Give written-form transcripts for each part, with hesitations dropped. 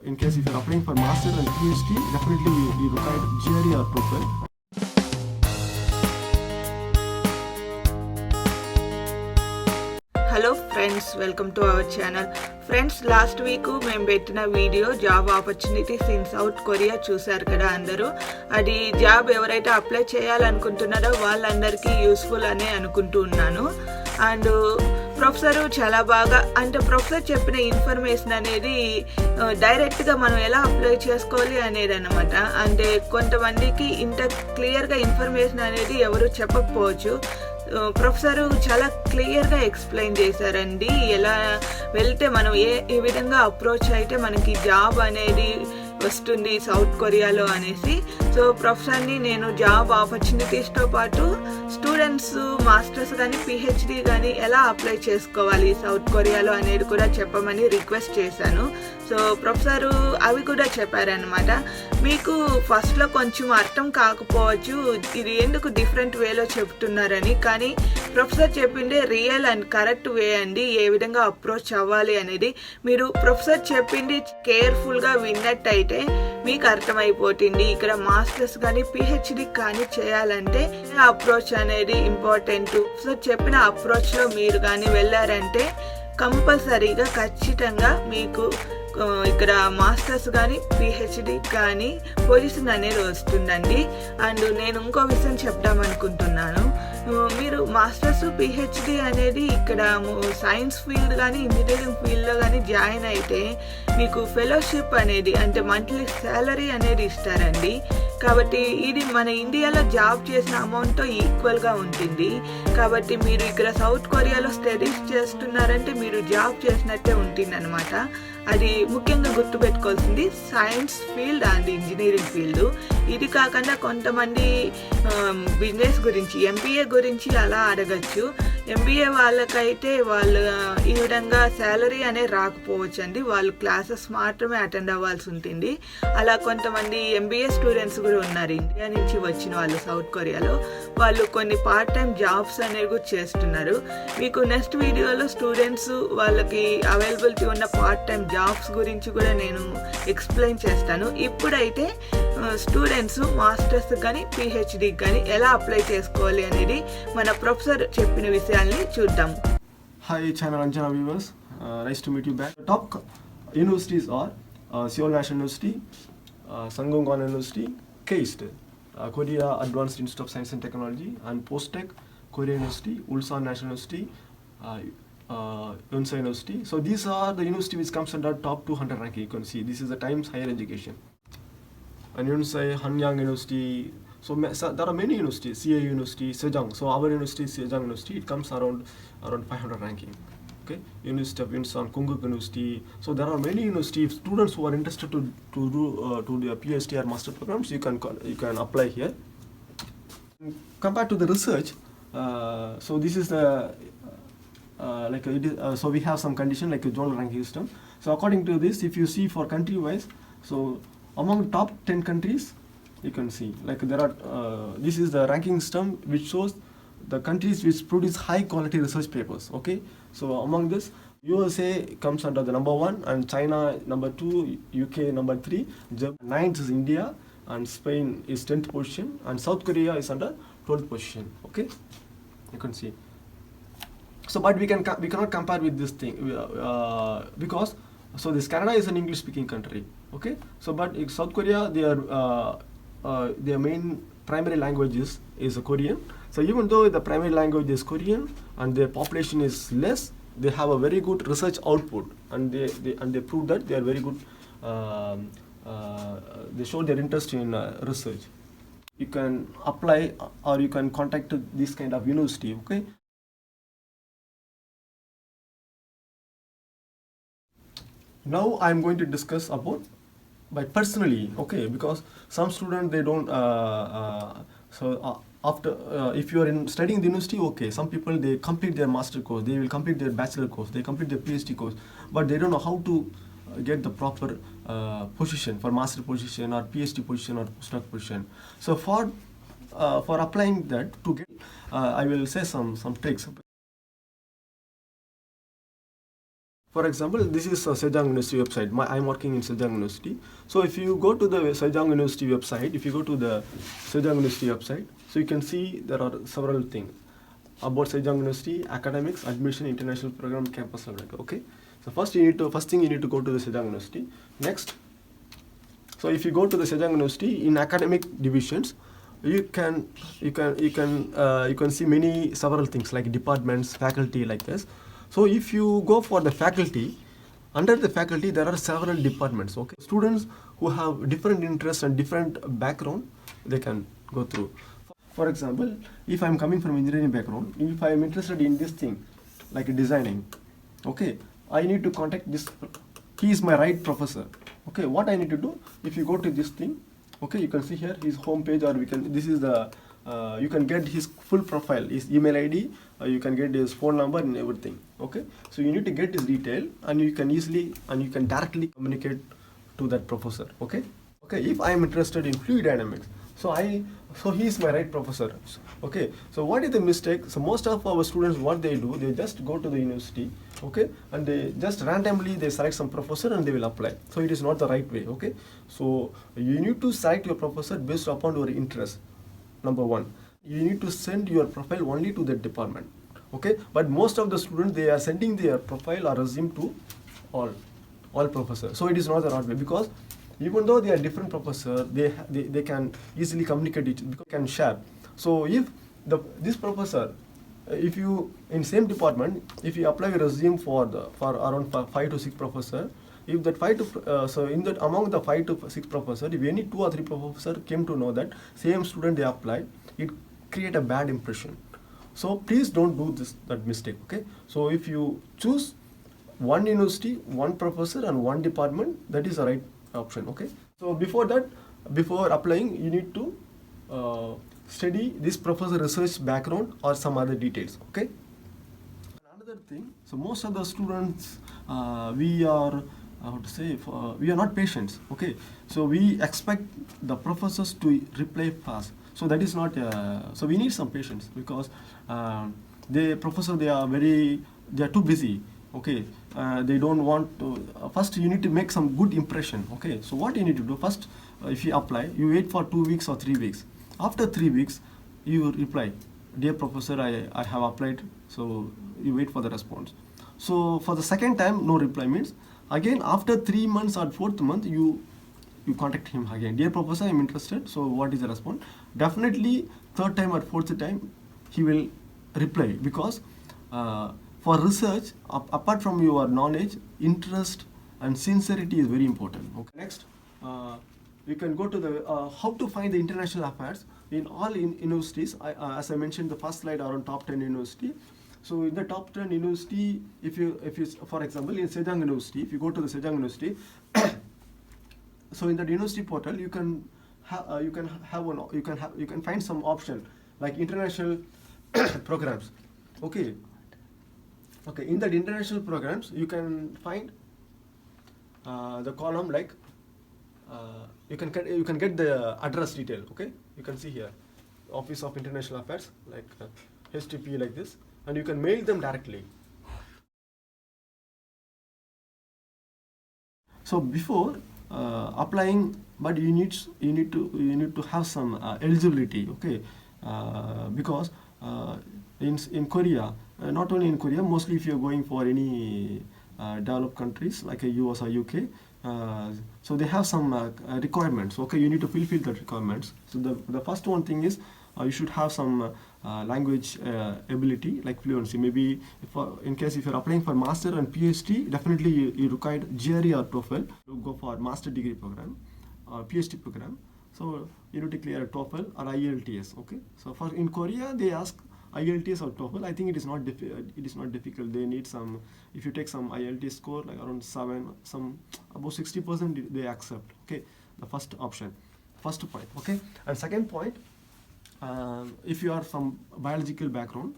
in case if you're applying for master and PhD, definitely you require GRE or TOEFL. Hello friends, welcome to our channel. Friends, last week మేము పెట్టిన video job opportunities in south Korea చూశారు కదా అందరూ. అది job ఎవరైతే apply చేయాలనుకుంటున్నారో వాళ్ళందరికీ useful అనే అనుకుంటూ ఉన్నాను. అండ్ ప్రొఫెసరు చాలా బాగా, అంటే ప్రొఫెసర్ చెప్పిన ఇన్ఫర్మేషన్ అనేది డైరెక్ట్గా మనం ఎలా అప్లై చేసుకోవాలి అనేది అనమాట. అంటే కొంతమందికి ఇంత క్లియర్గా ఇన్ఫర్మేషన్ అనేది ఎవరు చెప్పకపోవచ్చు. ప్రొఫెసరు చాలా క్లియర్గా ఎక్స్ప్లెయిన్ చేశారండి, ఎలా వెళ్తే మనం ఏ విధంగా అప్రోచ్ అయితే మనకి జాబ్ అనేది వస్తుంది సౌత్ కొరియాలో అనేసి. సో ప్రొఫెసర్ని నేను జాబ్ ఆపర్చునిటీస్తో పాటు స్టూడెంట్స్ మాస్టర్స్ కానీ పిహెచ్డి కానీ ఎలా అప్లై చేసుకోవాలి సౌత్ కొరియాలో అనేది కూడా చెప్పమని రిక్వెస్ట్ చేశాను. సో ప్రొఫెసరు అవి కూడా చెప్పారనమాట. మీకు ఫస్ట్లో కొంచెం అర్థం కాకపోవచ్చు ఇది ఎందుకు డిఫరెంట్ వేలో చెప్తున్నారని, కానీ ప్రొఫెసర్ చెప్పిందే రియల్ అండ్ కరెక్ట్ వే అండి, ఏ విధంగా అప్రోచ్ అవ్వాలి అనేది. మీరు ప్రొఫెసర్ చెప్పింది కేర్ఫుల్గా విన్నట్టయితే మీకు అర్థమైపోతుంది. ఇక్కడ మాస్టర్స్ కానీ పిహెచ్డి కానీ చేయాలంటే అప్రోచ్ అనేది ఇంపార్టెంట్. ప్రొఫెసర్ చెప్పిన అప్రోచ్లో మీరు కానీ వెళ్ళారంటే కంపల్సరీగా ఖచ్చితంగా మీకు ఇక్కడ మాస్టర్స్ కానీ పిహెచ్డి కానీ పొజిషన్ అనేది వస్తుందండి. అండ్ నేను ఇంకో విషయం చెప్దామనుకుంటున్నాను. మీరు మాస్టర్స్ పిహెచ్డి అనేది ఇక్కడ సైన్స్ ఫీల్డ్ కానీ ఇంజనీరింగ్ ఫీల్డ్లో కానీ జాయిన్ అయితే మీకు ఫెలోషిప్ అనేది, అంటే మంత్లీ శాలరీ అనేది ఇస్తారండి. కాబట్టి ఇది మన ఇండియాలో జాబ్ చేసిన అమౌంట్తో ఈక్వల్గా ఉంటుంది. కాబట్టి మీరు ఇక్కడ సౌత్ కొరియాలో స్టడీస్ చేస్తున్నారంటే మీరు జాబ్ చేసినట్టే ఉంటుంది అనమాట. అది ముఖ్యంగా గుర్తుపెట్టుకోవాల్సింది science field and engineering field. ఇది కాకుండా కొంతమంది బిజినెస్ గురించి, ఎంబీఏ గురించి అలా అడగచ్చు. ఎంబీఏ వాళ్ళకైతే వాళ్ళు ఈ విధంగా శాలరీ అనేది రాకపోవచ్చు అండి, వాళ్ళు క్లాసెస్ మాత్రమే అటెండ్ అవ్వాల్సి ఉంటుంది. అలా కొంతమంది ఎంబీఏ స్టూడెంట్స్ కూడా ఉన్నారు ఇండియా నుంచి వచ్చిన వాళ్ళు సౌత్ కొరియాలో. వాళ్ళు కొన్ని పార్ట్ టైం జాబ్స్ అనేవి కూడా చేస్తున్నారు. మీకు నెక్స్ట్ వీడియోలో స్టూడెంట్స్ వాళ్ళకి అవైలబిలిటీ ఉన్న పార్ట్ టైం జాబ్స్ గురించి కూడా నేను ఎక్స్ప్లెయిన్ చేస్తాను. ఇప్పుడైతే స్టూడెంట్స్ మాస్టర్స్ కానీ పిహెచ్డికి కానీ ఎలా అప్లై చేసుకోవాలి అనేది మన ప్రొఫెసర్ చెప్పిన విషయాల్ని చూద్దాం. Hi channel Anjana viewers, nice to meet you back. Top universities are Seoul National University, Sangong-gon University, KIST, Korea Advanced Institute of Science and Technology, and Post-Tech, Korea University, Ulsan National University, Yonsei University. So these are the university which comes under top 200 ranking. You can see this is the Times Higher Education. And Yonsei, Hanyang University. So there are many universities, CA University, Sejong. So our university, Sejong University, it comes around 500 ranking. Okay, University of Incheon, Konkuk University. So there are many universities. Students who are interested to do their PhD or master programs, you can apply here. Compared to the research, so this is the so we have some condition like a zonal ranking system. So according to this, if you see for country wise, so among top 10 countries, you can see like there are this is the ranking system which shows the countries which produce high quality research papers. Okay, so among this USA comes under the number 1, and China number 2, UK number 3, Germany 9th is India, and Spain is 10th position, and South Korea is under 12th position. Okay, you can see. So but we cannot compare with this thing because so this Canada is an English speaking country. Okay, so but in South Korea their main primary language is Korean. So even though the primary language is Korean and their population is less, they have a very good research output, and they prove that they are very good. They show their interest in research. You can apply or you can contact this kind of university. Okay. Now I am going to discuss about by personally, okay, because some students they don't after if you are in studying the university, okay, some people they complete their master course, they will complete their bachelor course, they complete their PhD course, but they don't know how to get the proper position for master position or PhD position or postdoc position. So for applying that to get I will say some tricks. For example, this is Sejong University website. I'm working in Sejong University. So if you go to the Sejong University website, if you go to the Sejong University website, so you can see there are several things about Sejong University: academics, admission, international program, campus level. Okay. So first thing you need to go to the Sejong University. Next, so if you go to the Sejong University in academic divisions, you can see several things like departments, faculty, like this. So if you go for the faculty, under the faculty there are several departments. Okay, students who have different interests and different background, they can go through. For example, if I'm coming from engineering background, if I'm interested in this thing like designing, okay, I need to contact this. He is my right professor. Okay, what I need to do? If you go to this thing, okay, you can see here his home page, or this is the you can get his full profile, his email ID, you can get his phone number and everything. Okay, so you need to get his detail, and you can directly communicate to that professor. Okay, if I am interested in fluid dynamics, so he is my right professor. Okay, so what is the mistake? So most of our students, what they do, they just go to the university, okay, and they just randomly they select some professor and they will apply. So it is not the right way. Okay, so you need to select your professor based upon your interest. Number one, you need to send your profile only to that department. Okay, but most of the students, they are sending their profile or resume to all professors. So it is not the right way, because even though they are different professors, they can easily communicate it, because they can share. So if this professor, if you in same department, if you apply a resume for around 5 to 6 professor, if that among the 5 to 6 professor, if any 2 or 3 professor came to know that same student they applied, it create a bad impression. So please don't do that mistake. Okay, so if you choose one university, one professor and one department, that is the right option. Okay, so before applying, you need to study this professor research background or some other details. Okay, another thing, so most of the students, we are we are not patients. Okay, so we expect the professors to reply fast. So that is not so we need some patience, because the professor, they are too busy. Okay, they don't want to. First, you need to make some good impression. Okay, so what you need to do first, if you apply, you wait for 2 weeks or 3 weeks. After 3 weeks, you reply, dear professor, I have applied. So you wait for the response. So for the second time, no reply means, again after 3 months or 4th month, you contact him again, dear professor, I am interested. So what is the response? Definitely third time or fourth time he will reply, because for research, apart from your knowledge, interest and sincerity is very important. Okay. Next, you can go to the how to find the international affairs in all universities. As I mentioned, the first slide around top 10 university. So in the top 10 university, if you for example in Sejong University, if you go to the Sejong University, so in the university portal, you can find some option like international programs. Okay, in that international programs, you can find the column like you can get the address detail. Okay, you can see here, Office of International Affairs, like HTTP, like this, and you can mail them directly. So before applying, but you need to have some eligibility. Okay, because in Korea, not only in Korea, mostly if you're going for any developed countries like a US or UK, so they have some requirements. Okay, you need to fulfill the requirements. So the first one thing is you should have some language ability, like fluency. Maybe in case if you're applying for master and PhD, definitely you require GRE or TOEFL to go for master degree program or PhD program. So you need to clear a TOEFL or IELTS. Okay, so for in Korea they ask IELTS or TOEFL. I think it is not difficult. They need some. If you take some IELTS score like around 7, some about 60% they accept. Okay, the first option, first point. Okay, and second point, if you are from biological background,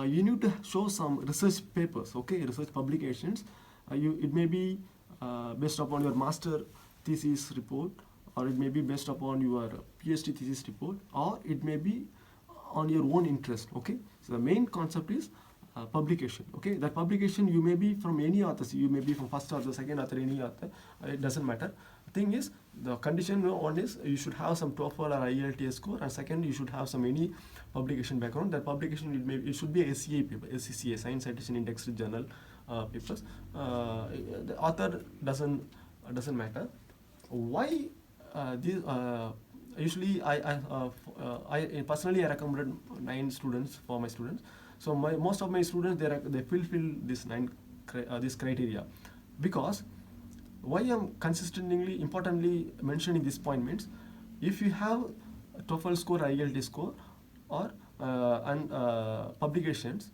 you need to show some research papers. Okay, research publications. It may be based upon your master thesis report, or it may be based upon your PhD thesis report, or it may be on your own interest. Okay, so the main concept is publication. Okay, that publication you may be from any authors, you may be from first author, second author, any author, it doesn't matter. Thing is, the condition one is you should have some TOEFL or IELTS score, and second you should have some any publication background. That publication it should be a SCA paper, SCCA, Science Citation Indexed Journal papers. The author doesn't matter. Why usually I personally I recommended 9 students for my students. So most of my students they fulfill this this criteria, because why I'm consistently importantly mentioning this point means, if you have a TOEFL score, IELTS score, or publications,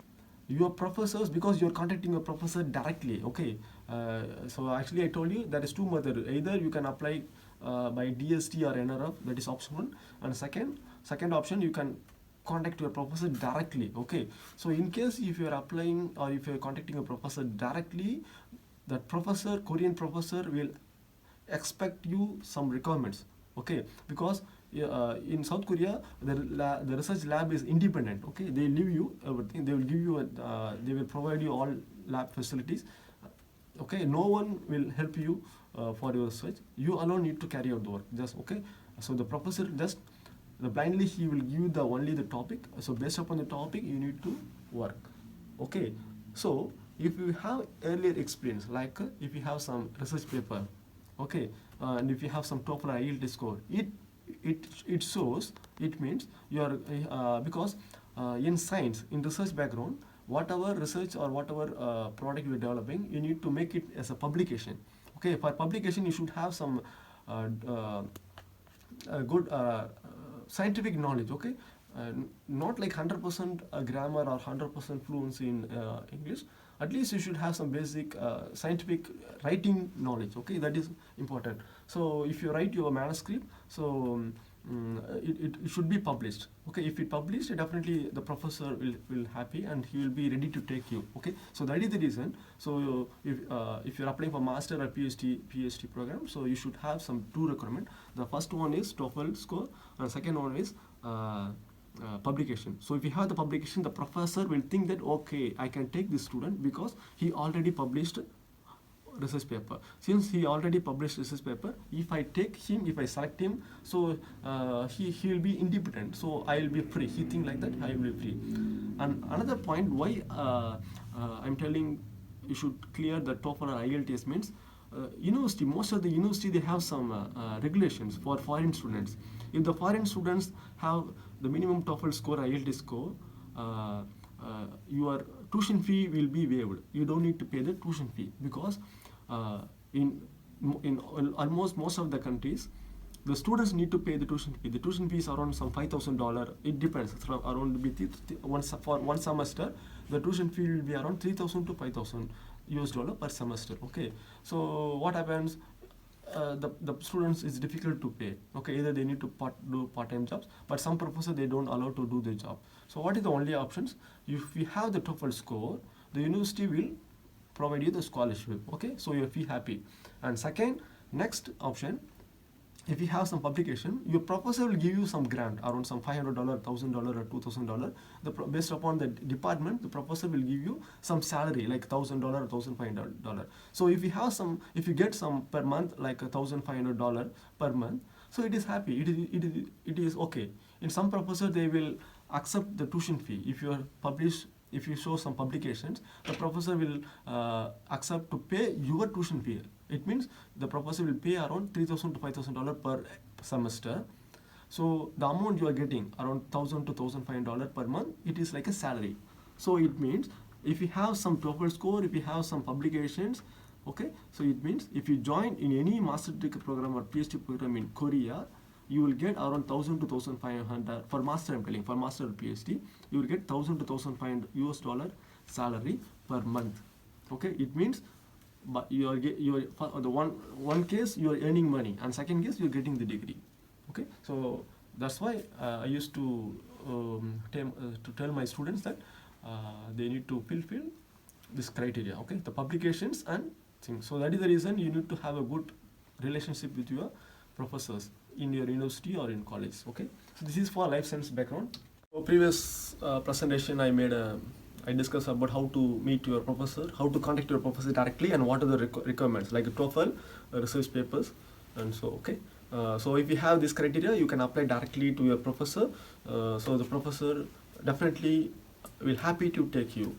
your professors, because you're contacting your professor directly. Okay, so actually I told you there is 2 methods. Either you can apply by DST or NRF, that is option 1, and second option, you can contact your professor directly. Okay, so in case if you are applying or if you are contacting a professor directly, that professor, Korean professor, will expect you some requirements. Okay, because in South Korea the research lab is independent. Okay, they leave you everything, they will give you they will provide you all lab facilities. Okay, no one will help you for your research. You alone need to carry out the work. Just okay. So the professor just blindly he will give you only the topic. So based upon the topic you need to work. Okay. So if you have earlier experience, like if you have some research paper, okay, and if you have some TOEFL or IELTS score, it shows. It means you are because in science, in research background, whatever research or whatever product you are developing, you need to make it as a publication. Okay, for publication you should have some good scientific knowledge. Okay, not like 100% grammar or 100% fluency in English. At least you should have some basic scientific writing knowledge. Okay, that is important. So if you write your manuscript, so it should be published. Okay, if it published, definitely the professor will happy and he will be ready to take you. Okay, so that is the reason. So if you're applying for master or PhD program, so you should have some 2 requirement. The first one is TOEFL score, and second one is publication. So if you have the publication, the professor will think that okay, I can take this student because he already published research paper. Since he already published research paper, if I take him, if I select him, so he will be independent. So I will be free. He think like that, I will be free. And another point why I'm telling you should clear the TOEFL or IELTS means, university, most of the university they have some regulations for foreign students. If the foreign students have the minimum TOEFL score, IELTS score, your tuition fee will be waived. You don't need to pay the tuition fee, because in almost most of the countries, the students need to pay the tuition fee. The tuition fee is around some $5,000. It depends. From around for one semester, the tuition fee will be around $3,000 to $5,000 per semester. Okay, so what happens? The students is difficult to pay. Okay, either they need to do part-time jobs, but some professors they don't allow to do the job. So what is the only options? If you have the TOEFL score, the university will provide you the scholarship. Okay, so you'll feel happy. And second, next option, if you have some publication, your professor will give you some grant around some $500, $1,000 or $2,000. Based upon the department, the professor will give you some salary like $1,000 or $1,500. So if you get some per month like $1,500 per month, so it is happy. It is okay. In some professor they will accept the tuition fee. If you show some publications, the professor will accept to pay your tuition fee. It means the professor will pay around $3,000 to $5,000 per semester. So the amount you are getting around $1,000 to $1,500 per month, it is like a salary. So it means if you have some TOEFL score, if you have some publications, okay, so it means if you join in any master degree program or PhD program in Korea, you will get around $1,000 to $1,500 for master. I'm telling, for master or PhD, you will get $1,000 to $1,500 salary per month. Okay, it means, but you are the one case you are earning money, and second case you are getting the degree. Okay, so that's why I used to tell my students that they need to fulfill this criteria. Okay, the publications and things. So that is the reason you need to have a good relationship with your professors in your university or in college. Okay, so this is for life science background. So previous presentation I made a I discuss about how to meet your professor, how to contact your professor directly, and what are the requirements like TOEFL, research papers, and so okay. So if you have this criteria, you can apply directly to your professor. So the professor definitely will happy to take you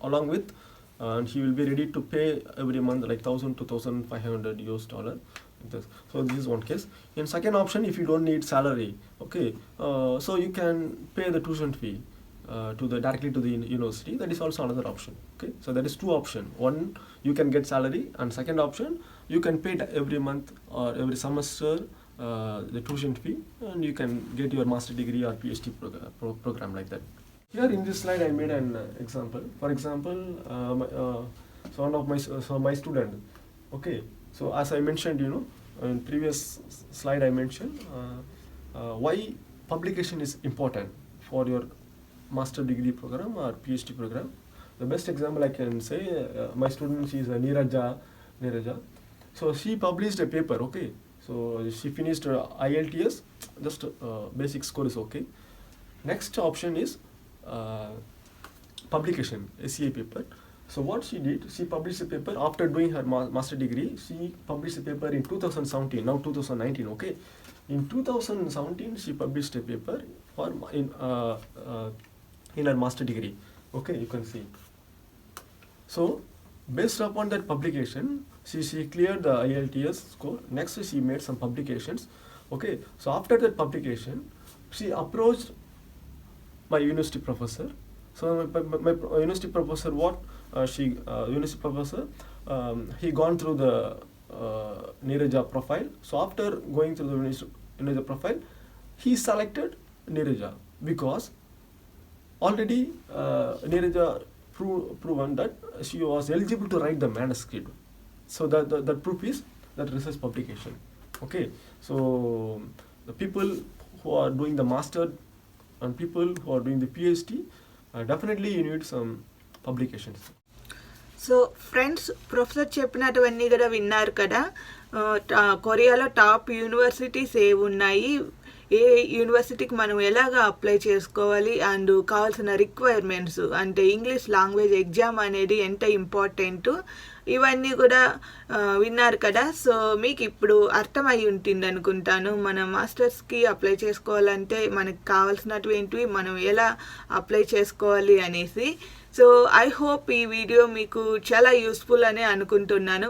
along with, and he will be ready to pay every month like 1,000 to 1,500 US dollar. So this is one case. In second option, if you don't need salary, okay, so you can pay the tuition fee directly to the university. That is also another option. Okay, so that is two option. One, you can get salary, and second option, you can pay every month or every semester the tuition fee, and you can get your master degree or PhD program like that. Here in this slide, I made an example. For example, my student. Okay, so as I mentioned, in previous slide I mentioned why publication is important for your master degree program or PhD program. The best example I can say, my student, she is Neeraja. So she published a paper, okay. So she finished IELTS, just basic score is okay. Next option is publication, SCA paper. So what she did, she published a paper after doing her master degree. She published a paper in 2017, now 2019, okay. In 2017, she published a paper in her master degree, okay, you can see. So based upon that publication, she cleared the IELTS score. Next, she made some publications, okay. So after that publication, she approached my university professor. So my university professor, he gone through the Neeraja profile. So after going through the Neeraja profile, he selected Neeraja because already Neeraja proven that she was eligible to write the manuscript. So that proof is that research publication. Okay, so the people who are doing the master and people who are doing the PhD, definitely you need some publications. So friends, professor చెప్పినటువన్నీ కూడా విన్నారు కదా. కొరియాలో top universities ఏవి ఉన్నాయి, ఏ యూనివర్సిటీకి మనం ఎలాగ అప్లై చేసుకోవాలి, అండ్ కావాల్సిన రిక్వైర్మెంట్స్ అంటే ఇంగ్లీష్ లాంగ్వేజ్ ఎగ్జామ్ అనేది ఎంత ఇంపార్టెంట్, ఇవన్నీ కూడా విన్నారు కదా. సో మీకు ఇప్పుడు అర్థమై ఉంటుంది అనుకుంటాను. మన మాస్టర్స్కి అప్లై చేసుకోవాలంటే మనకు కావాల్సినటువంటివి మనం ఎలా అప్లై చేసుకోవాలి అనేసి. సో ఐ హోప్ ఈ వీడియో మీకు చాలా యూస్ఫుల్ అని అనుకుంటున్నాను.